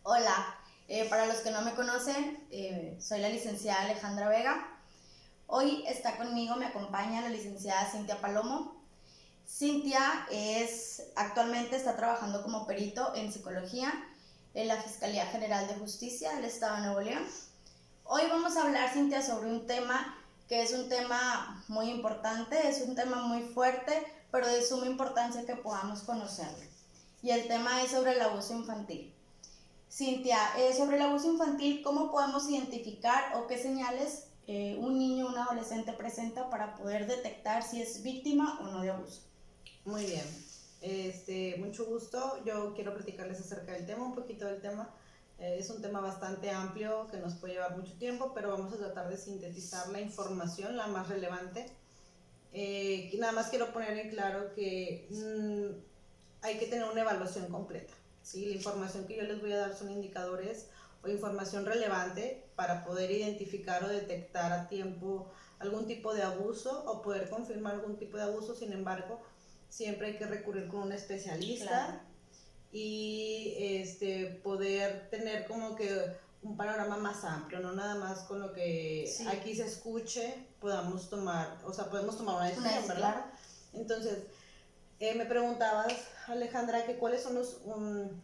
Hola, para los que no me conocen, soy la licenciada Alejandra Vega. Hoy está conmigo, me acompaña la licenciada Cintia Palomo. Cintia actualmente está trabajando como perito en psicología en la Fiscalía General de Justicia del Estado de Nuevo León. Hoy vamos a hablar, Cintia, sobre un tema que es un tema muy importante, es un tema muy fuerte, pero de suma importancia que podamos conocerlo. Y el tema es sobre el abuso infantil. Cintia, sobre el abuso infantil, ¿cómo podemos identificar o qué señales un niño o un adolescente presenta para poder detectar si es víctima o no de abuso? Muy bien, mucho gusto. Yo quiero platicarles acerca del tema, un poquito del tema. Es un tema bastante amplio que nos puede llevar mucho tiempo, pero vamos a tratar de sintetizar la información, la más relevante. Nada más quiero poner en claro que hay que tener una evaluación completa. ¿Sí? La información que yo les voy a dar son indicadores o información relevante para poder identificar o detectar a tiempo algún tipo de abuso o poder confirmar algún tipo de abuso. Sin embargo, siempre hay que recurrir con un especialista. Claro. Y poder tener como que un panorama más amplio, no nada más con lo que sí. Aquí se escuche podemos tomar una decisión, ¿verdad? Claro. Entonces, me preguntabas, Alejandra, que cuáles son los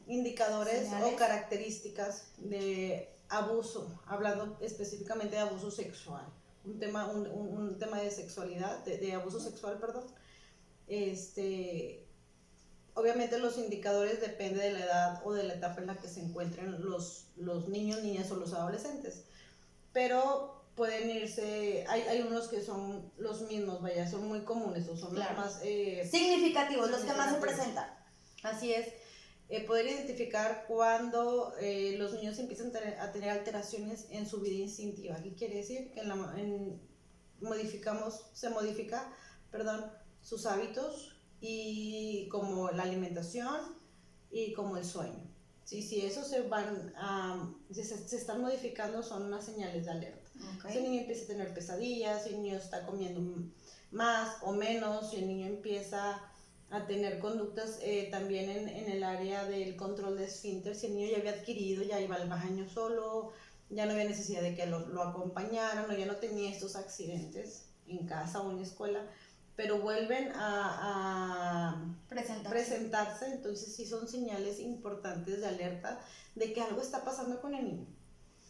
indicadores señales o características de abuso, hablando específicamente de abuso sexual, un tema de sexualidad, de abuso sexual, perdón. Obviamente los indicadores dependen de la edad o de la etapa en la que se encuentren los niños, niñas o los adolescentes, pero pueden irse, hay unos que son los mismos, vaya, son muy comunes o son claro. Los más significativos, los que más se presentan. Así es, poder identificar cuando los niños empiezan a tener alteraciones en su vida instintiva. ¿Qué quiere decir? Que se modifica sus hábitos, y como la alimentación y como el sueño. ¿Sí? Si esos se están modificando, son unas señales de alerta. Okay. Si el niño empieza a tener pesadillas, si el niño está comiendo más o menos, si el niño empieza a tener conductas también en el área del control de esfínter, si el niño ya había adquirido, ya iba al baño solo, ya no había necesidad de que lo acompañaran, o ya no tenía estos accidentes en casa o en la escuela, pero vuelven a presentarse, entonces sí son señales importantes de alerta de que algo está pasando con el niño,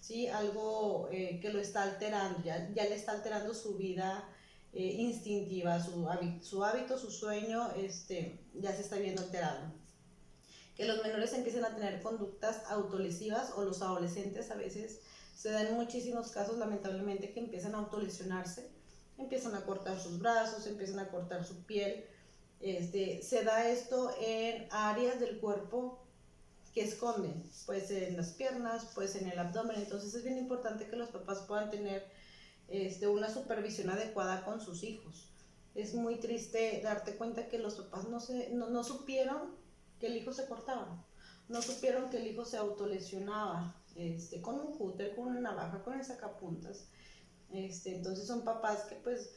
¿sí? Algo que lo está alterando, ya le está alterando su vida instintiva, su hábito, su sueño, ya se está viendo alterado. Que los menores empiecen a tener conductas autolesivas, o los adolescentes a veces se dan muchísimos casos, lamentablemente, que empiezan a autolesionarse, empiezan a cortar sus brazos, empiezan a cortar su piel. Se da esto en áreas del cuerpo que esconden, puede ser en las piernas, puede ser en el abdomen. Entonces es bien importante que los papás puedan tener una supervisión adecuada con sus hijos. Es muy triste darte cuenta que los papás no supieron que el hijo se cortaba, no supieron que el hijo se autolesionaba con un cúter, con una navaja, con el sacapuntas. Entonces son papás que pues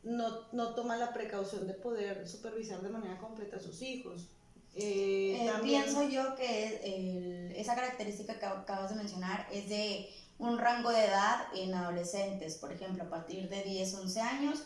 no toman la precaución de poder supervisar de manera completa a sus hijos. Pienso yo que esa característica que acabas de mencionar es de un rango de edad en adolescentes, por ejemplo, a partir de 10, 11 años,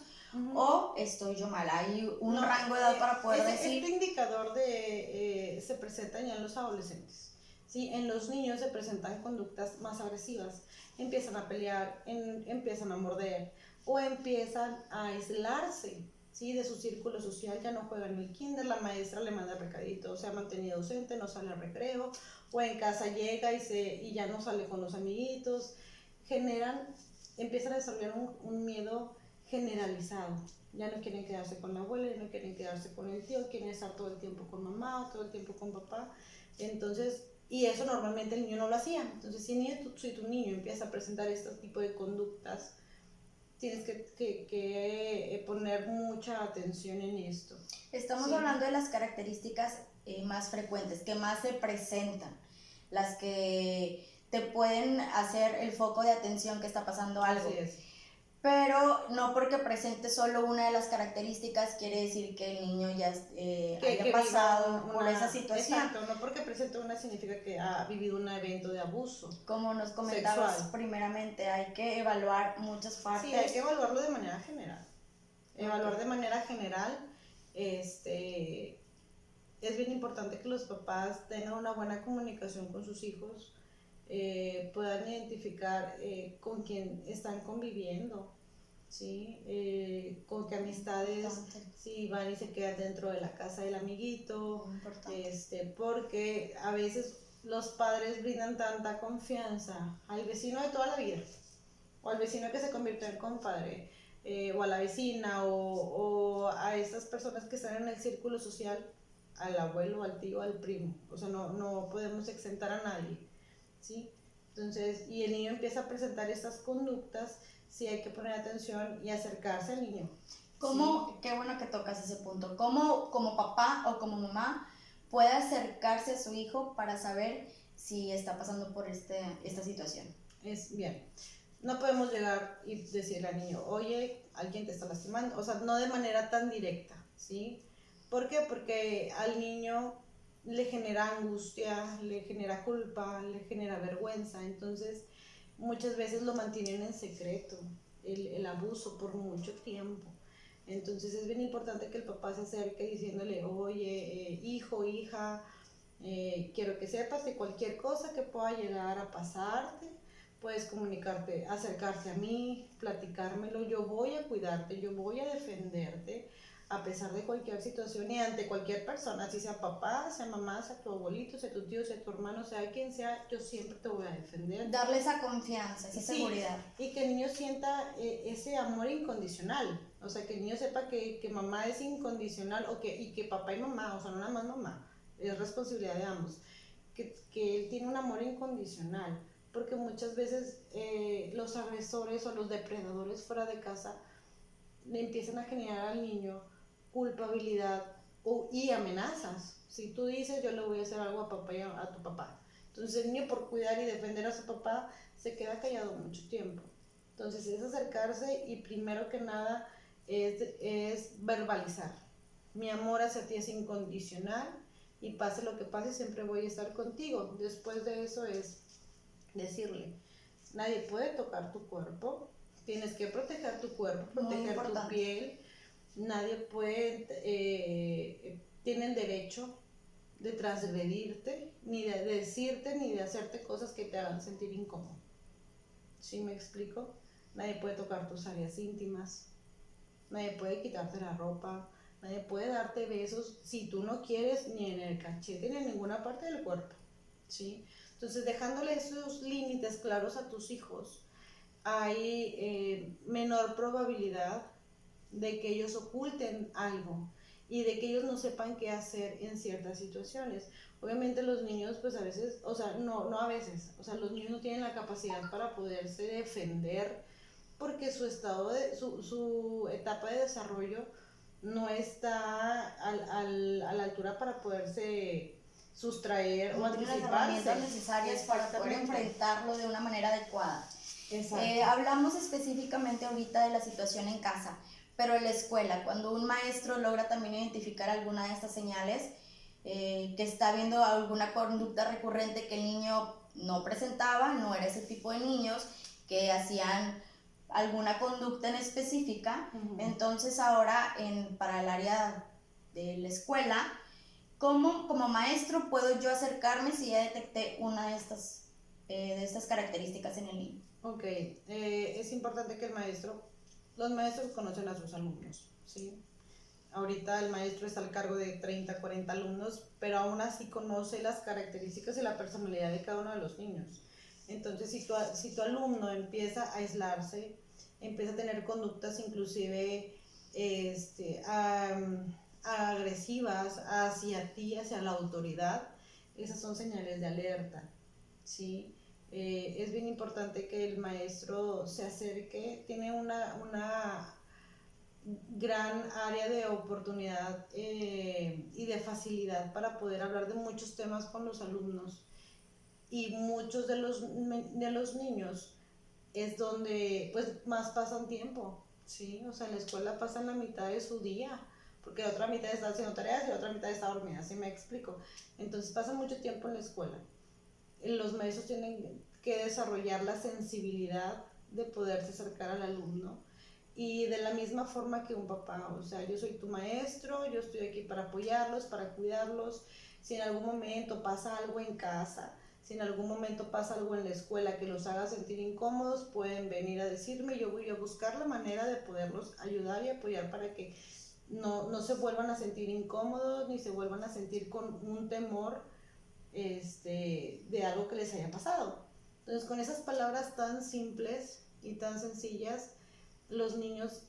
o estoy yo mal, hay un rango de edad para poder decir... Este indicador se presenta ya en los adolescentes, ¿sí? En los niños se presentan conductas más agresivas, empiezan a pelear, empiezan a morder, o empiezan a aislarse, ¿sí? De su círculo social, ya no juegan en el kinder, la maestra le manda recadito, se ha mantenido ausente, no sale al recreo, o en casa llega y ya no sale con los amiguitos. Empiezan a desarrollar un miedo generalizado, ya no quieren quedarse con la abuela, ya no quieren quedarse con el tío, quieren estar todo el tiempo con mamá o todo el tiempo con papá. Entonces, y eso normalmente el niño no lo hacía. Entonces, si tu niño empieza a presentar este tipo de conductas, tienes que poner mucha atención en esto. Estamos hablando de las características más frecuentes, que más se presentan, las que te pueden hacer el foco de atención que está pasando algo. Así es. pero no porque presente solo una de las características quiere decir que el niño ya haya pasado por esa situación. Exacto, no porque presente una significa que ha vivido un evento de abuso. Como nos comentabas sexual. Primeramente, hay que evaluar muchas partes. Sí, hay que evaluarlo de manera general. Evaluar de manera general, es bien importante que los papás tengan una buena comunicación con sus hijos, puedan identificar con quién están conviviendo, ¿sí? Con qué amistades, si van y se quedan dentro de la casa del amiguito, porque a veces los padres brindan tanta confianza al vecino de toda la vida, o al vecino que se convirtió en compadre, o a la vecina, o a estas personas que están en el círculo social, al abuelo, al tío, al primo. O sea, no podemos exentar a nadie, ¿sí? Entonces, y el niño empieza a presentar estas conductas, sí hay que poner atención y acercarse al niño. ¿Cómo, ¿sí? Qué bueno que tocas ese punto, cómo como papá o como mamá puede acercarse a su hijo para saber si está pasando por esta situación? Es bien. No podemos llegar y decirle al niño, oye, alguien te está lastimando, o sea, no de manera tan directa, ¿sí? ¿Por qué? Porque al niño le genera angustia, le genera culpa, le genera vergüenza, entonces muchas veces lo mantienen en secreto, el abuso por mucho tiempo. Entonces es bien importante que el papá se acerque diciéndole, oye, hijo, hija, quiero que sepas que cualquier cosa que pueda llegar a pasarte, puedes comunicarte, acercarte a mí, platicármelo, yo voy a cuidarte, yo voy a defenderte a pesar de cualquier situación y ante cualquier persona, si sea papá, sea mamá, sea tu abuelito, sea tu tío, sea tu hermano, sea quien sea, yo siempre te voy a defender. Darle esa confianza, esa seguridad. Y que el niño sienta ese amor incondicional, o sea, que el niño sepa que mamá es incondicional y que papá y mamá, o sea, no nada más mamá, es responsabilidad de ambos, que él tiene un amor incondicional, porque muchas veces los agresores o los depredadores fuera de casa le empiezan a generar al niño culpabilidad y amenazas. Si tú dices, yo le voy a hacer algo a papá y a tu papá. Entonces el niño, por cuidar y defender a su papá, se queda callado mucho tiempo. Entonces es acercarse y primero que nada es verbalizar. Mi amor hacia ti es incondicional y pase lo que pase, siempre voy a estar contigo. Después de eso es decirle, nadie puede tocar tu cuerpo, tienes que proteger tu cuerpo, proteger tu piel, nadie puede, tienen derecho de transgredirte, ni de decirte, ni de hacerte cosas que te hagan sentir incómodo. ¿Sí me explico? Nadie puede tocar tus áreas íntimas, nadie puede quitarte la ropa, nadie puede darte besos si tú no quieres, ni en el cachete, ni en ninguna parte del cuerpo, ¿sí? Entonces, dejándole esos límites claros a tus hijos, hay menor probabilidad de que ellos oculten algo y de que ellos no sepan qué hacer en ciertas situaciones. Obviamente los niños, pues a veces, o sea, no a veces, o sea, los niños no tienen la capacidad para poderse defender porque su estado su etapa de desarrollo no está a la altura para poderse sustraer o anticiparse. Las herramientas necesarias para poder enfrentarlo de una manera adecuada. Hablamos específicamente ahorita de la situación en casa, pero en la escuela, cuando un maestro logra también identificar alguna de estas señales, que está viendo alguna conducta recurrente que el niño no presentaba, no era ese tipo de niños que hacían alguna conducta en específica, entonces ahora para el área de la escuela, ¿cómo como maestro puedo yo acercarme si ya detecté una de estas características en el niño? Ok, es importante que los maestros conocen a sus alumnos, ¿sí? Ahorita el maestro está al cargo de 30, 40 alumnos, pero aún así conoce las características y la personalidad de cada uno de los niños. Entonces, si tu alumno empieza a aislarse, empieza a tener conductas inclusive agresivas hacia ti, hacia la autoridad, esas son señales de alerta, ¿sí? Es bien importante que el maestro se acerque, tiene una gran área de oportunidad y de facilidad para poder hablar de muchos temas con los alumnos, y muchos de los niños es donde pues más pasan tiempo, ¿sí? O sea, en la escuela pasan la mitad de su día, porque la otra mitad está haciendo tareas y la otra mitad está dormida, ¿sí me explico? Entonces pasan mucho tiempo en la escuela. Los maestros tienen que desarrollar la sensibilidad de poderse acercar al alumno y de la misma forma que un papá, o sea, yo soy tu maestro, yo estoy aquí para apoyarlos, para cuidarlos. Si en algún momento pasa algo en casa, si en algún momento pasa algo en la escuela que los haga sentir incómodos, pueden venir a decirme, yo voy a buscar la manera de poderlos ayudar y apoyar para que no se vuelvan a sentir incómodos ni se vuelvan a sentir con un temor de algo que les haya pasado. Entonces, con esas palabras tan simples y tan sencillas, los niños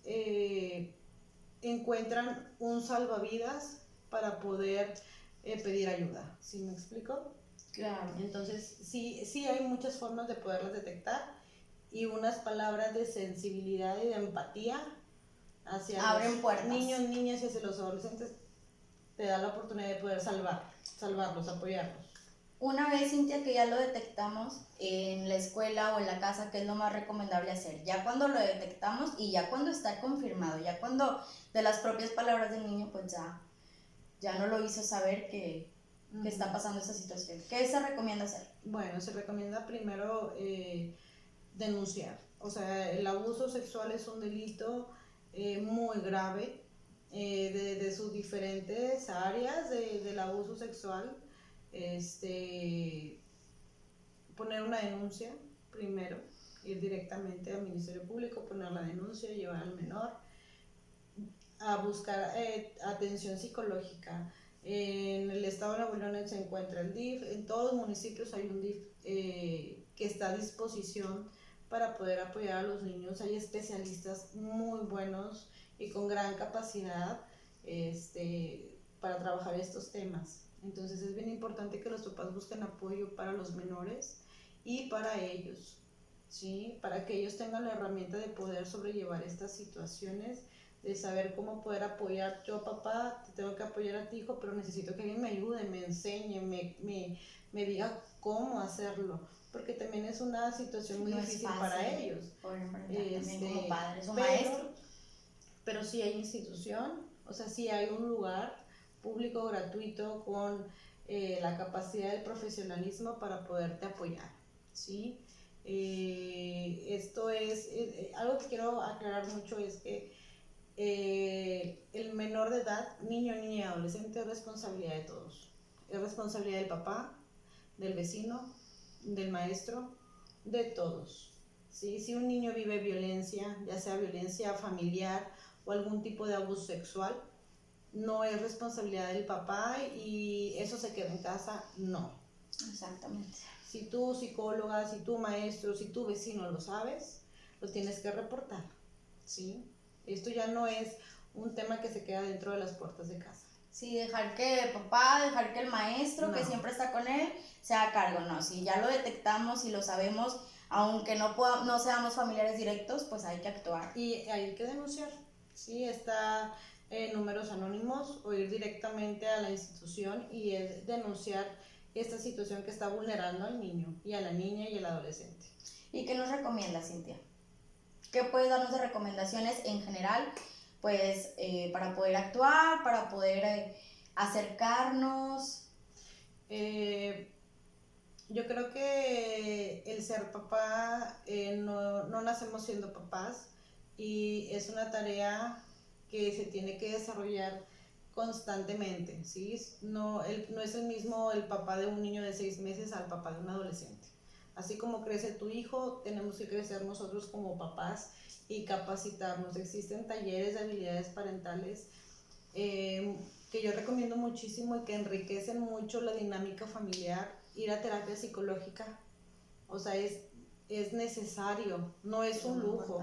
encuentran un salvavidas para poder pedir ayuda. ¿Sí me explico? Claro. Entonces, sí hay muchas formas de poderlas detectar y unas palabras de sensibilidad y de empatía hacia Abren los puertas. niños, niñas y hacia los adolescentes te da la oportunidad de poder salvarlos, apoyarlos. Una vez, Cintia, que ya lo detectamos en la escuela o en la casa, ¿qué es lo más recomendable hacer? Ya cuando lo detectamos y ya cuando está confirmado, ya cuando de las propias palabras del niño, pues ya no lo hizo saber que está pasando esta situación. ¿Qué se recomienda hacer? Bueno, se recomienda primero denunciar. O sea, el abuso sexual es un delito muy grave de sus diferentes áreas del abuso sexual. Poner una denuncia primero, ir directamente al Ministerio Público, poner la denuncia, llevar al menor a buscar atención psicológica. En el estado de Nuevo León se encuentra el DIF, en todos los municipios hay un DIF que está a disposición para poder apoyar a los niños. Hay especialistas muy buenos y con gran capacidad para trabajar estos temas. Entonces es bien importante que los papás busquen apoyo para los menores y para ellos, ¿sí? Para que ellos tengan la herramienta de poder sobrellevar estas situaciones, de saber cómo poder apoyar. Yo, papá, te tengo que apoyar a ti, hijo, pero necesito que alguien me ayude, me enseñe, me diga cómo hacerlo, porque también es una situación muy difícil para ellos. También como padres o maestros. Pero sí hay institución, o sea, sí hay un lugar público, gratuito, con la capacidad del profesionalismo para poderte apoyar, ¿sí? Esto es, algo que quiero aclarar mucho es que el menor de edad, niño, niña y adolescente, es responsabilidad de todos. Es responsabilidad del papá, del vecino, del maestro, de todos. ¿Sí? Si un niño vive violencia, ya sea violencia familiar o algún tipo de abuso sexual, no es responsabilidad del papá y eso se queda en casa, no. Exactamente. Si tú, psicóloga, si tú, maestro, si tu vecino lo sabes, lo tienes que reportar, ¿sí? Esto ya no es un tema que se queda dentro de las puertas de casa. Sí, dejar que el maestro que siempre está con él se haga cargo, no, si ya lo detectamos y lo sabemos, aunque no seamos familiares directos, pues hay que actuar. Y hay que denunciar, ¿sí? Está números anónimos o ir directamente a la institución y es denunciar esta situación que está vulnerando al niño y a la niña y al adolescente. ¿Y qué nos recomienda, Cintia? ¿Qué puedes darnos de recomendaciones en general? Pues para poder actuar, para poder acercarnos. Yo creo que el ser papá, no nacemos siendo papás y es una tarea que se tiene que desarrollar constantemente, ¿sí? No es el mismo el papá de un niño de 6 meses al papá de un adolescente. Así como crece tu hijo, tenemos que crecer nosotros como papás y capacitarnos. Existen talleres de habilidades parentales que yo recomiendo muchísimo y que enriquecen mucho la dinámica familiar. Ir a terapia psicológica, o sea, es necesario, no es un lujo.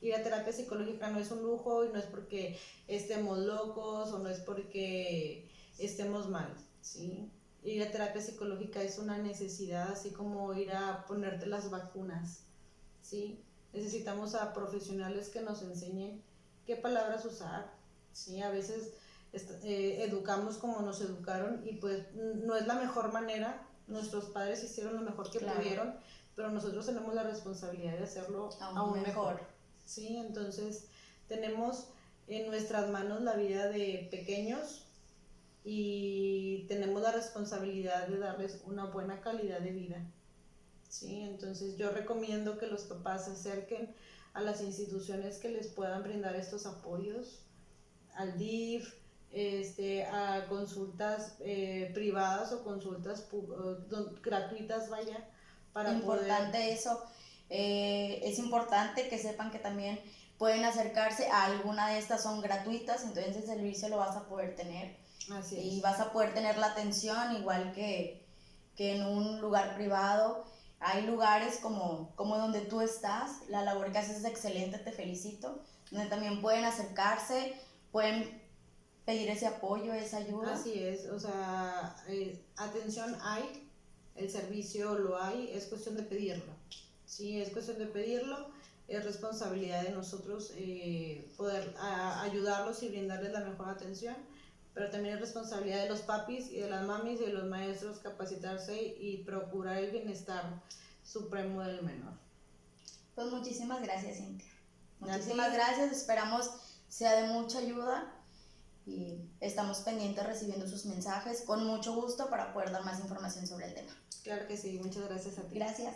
Ir a terapia psicológica no es un lujo y no es porque estemos locos o no es porque estemos mal, ¿sí? Ir a terapia psicológica es una necesidad, así como ir a ponerte las vacunas, ¿sí? Necesitamos a profesionales que nos enseñen qué palabras usar, ¿sí? A veces educamos como nos educaron y pues no es la mejor manera, nuestros padres hicieron lo mejor que pudieron, pero nosotros tenemos la responsabilidad de hacerlo aún mejor. ¿Sí? Entonces tenemos en nuestras manos la vida de pequeños y tenemos la responsabilidad de darles una buena calidad de vida. ¿Sí? Entonces yo recomiendo que los papás se acerquen a las instituciones que les puedan brindar estos apoyos, al DIF, a consultas privadas o consultas gratuitas, vaya, para importante poder... eso, es importante que sepan que también pueden acercarse a alguna de estas, son gratuitas, entonces el servicio lo vas a poder tener. Así es. Y vas a poder tener la atención igual que en un lugar privado. Hay lugares como donde tú estás, la labor que haces es excelente, te felicito, donde también pueden acercarse, pueden pedir ese apoyo, esa ayuda. Así es, o sea, atención hay, el servicio lo hay, es cuestión de pedirlo. Sí, es cuestión de pedirlo, es responsabilidad de nosotros poder ayudarlos y brindarles la mejor atención, pero también es responsabilidad de los papis y de las mamis y de los maestros capacitarse y procurar el bienestar supremo del menor. Pues muchísimas gracias, Cintia. Muchísimas gracias, esperamos sea de mucha ayuda y estamos pendientes recibiendo sus mensajes con mucho gusto para poder dar más información sobre el tema. Claro que sí, muchas gracias a ti. Gracias.